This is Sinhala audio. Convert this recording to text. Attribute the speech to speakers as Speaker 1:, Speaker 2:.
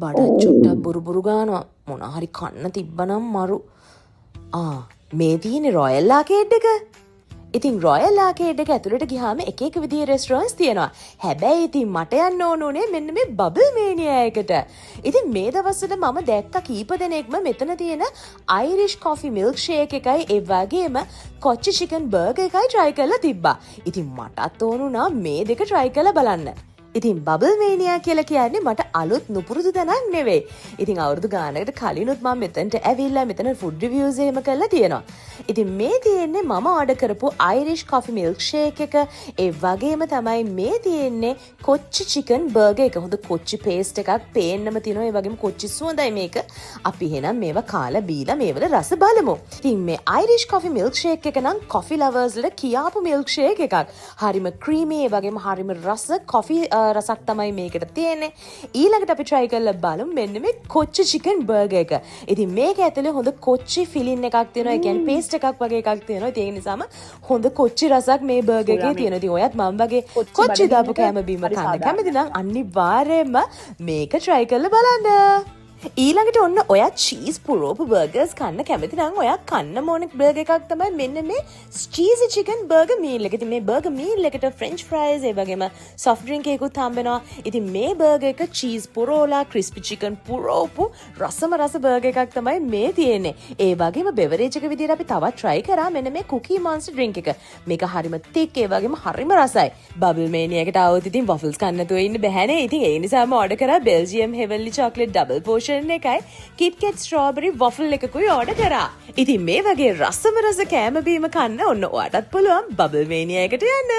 Speaker 1: බඩත් චුට්ටක් බුරුබුරු ගානවා. මොන හරි කන්න තිබ්බනම් මරු. මේ තියෙන්නේ රොයල් ආකේඩ් එක. ඉතින් රොයල් ආකේඩ් එක ඇතුළට ගියාම එක එක විදිහේ රෙස්ටොරන්ට්ස් තියෙනවා. හැබැයි ඉතින් මට යන්න ඕන උනේ මෙන්න මේ බබල් මේනියා එකට. ඉතින් මේ දවස්වල මම දැක්ක කීප දෙනෙක්ම මෙතන තියෙන අයිරිෂ් කොෆි මිල්ක් ෂේක් එකයි ඒ වගේම කොච්චි චිකන් බර්ගර් එකයි try කරලා තිබ්බා. ඉතින් මටත් ඕන වුණා මේ දෙක try කරලා බලන්න. ඉතින් බබල් මේනියා කියලා කියන්නේ මට අලුත් නුපුරුදු තැනක් නෙවෙයි. ඉතින් අවුරුදු ගානකට කලිනුත් මම මෙතනට ඇවිල්ලා මෙතන ෆුඩ් රිවිව්ස් එහෙම කරලා තියෙනවා. ඉතින් මේ තියෙන්නේ මම ඕඩර් කරපු අයිරිෂ් කොෆි මිල්ක් ෂේක් එක. ඒ වගේම තමයි මේ තියෙන්නේ කොච්චි චිකන් බර්ගර් එක. හොඳ කොච්චි පේස්ට් එකක් පේන්නම තියෙනවා. ඒ වගේම කොච්චි සුවඳයි මේක. අපි එහෙනම් මේවා කාලා බීලා මේවල රස බලමු. ඉතින් මේ අයිරිෂ් කොෆි මිල්ක් ෂේක් එක නම් කොෆි ලවර්ස් වලට කියාපු මිල්ක් ෂේක් එකක්. හරිම ක්‍රීමි ඒ වගේම හරිම රස කොෆි රසක් තමයි මේකට තියෙන්නේ. ඊළඟට අපි try කරලා බලමු මෙන්න මේ කොච්චි චිකන් බර්ගර් එක. ඉතින් මේක ඇතුලේ හොඳ කොච්චි ෆිලින් එකක් තියෙනවා. ඒ කියන්නේ පේස්ට් එකක් වගේ එකක් තියෙනවා. ඒ නිසාම හොඳ කොච්චි රසක් මේ බර්ගර් එකේ තියෙනවා. ඉතින් ඔයත් මම වගේ කොච්චි දාපු කැම බීම කන්න කැමති නම් අනිවාර්යයෙන්ම මේක try කරලා බලන්න. ඊළඟට ඔන්න ඔයා චීස් පුරෝපු බර්ගර්ස් කන්න කැමති නම් ඔයා කන්න ඕන බර්ගර් එකක් තමයි මෙන්න මේ චීසි චිකන් බර්ගර් මීල් එක. ඉතින් මේ බර්ගර් මීල් එකට ෆ්‍රෙන්ච් ෆ්‍රයිස් ඒ වගේම සොෆ්ට් ඩ්‍රින්ක් එකකුත් හම්බෙනවා. ඉතින් මේ බර්ගර් එක චීස් පුරෝලා ක්‍රිස්පි චිකන් පුරෝපු රසම රස බර්ගර් එකක් තමයි මේ තියෙන්නේ. ඒ වගේම බෙවරේජ් එක විදිහට අපි තවත් try කරා මෙන්න මේ කුකී මොන්ස්ටර් ඩ්‍රින්ක් එක. මේක හරිම thick ඒ වගේම හරිම රසයි. බබල් මේනියා එකට આવොත් ඉතින් වෆල්ස් කන්න නැතුව ඉන්න බැහැනේ. ඉතින් ඒ නිසාම ඕඩර් කරා බෙල්ජියම් හෙවන්ලි චොක්ලට් ඩබල් පෝෂන් එකයි කිට්කැට් ස්ට්‍රෝබෙරි වොෆල් එකකුයි ඕඩර් කරා. ඉතින් මේ වගේ රසම රස කෑම බීම කන්න ඔන්න ඔයාටත් පුළුවන් බබල් මේනියා එකට යන්න.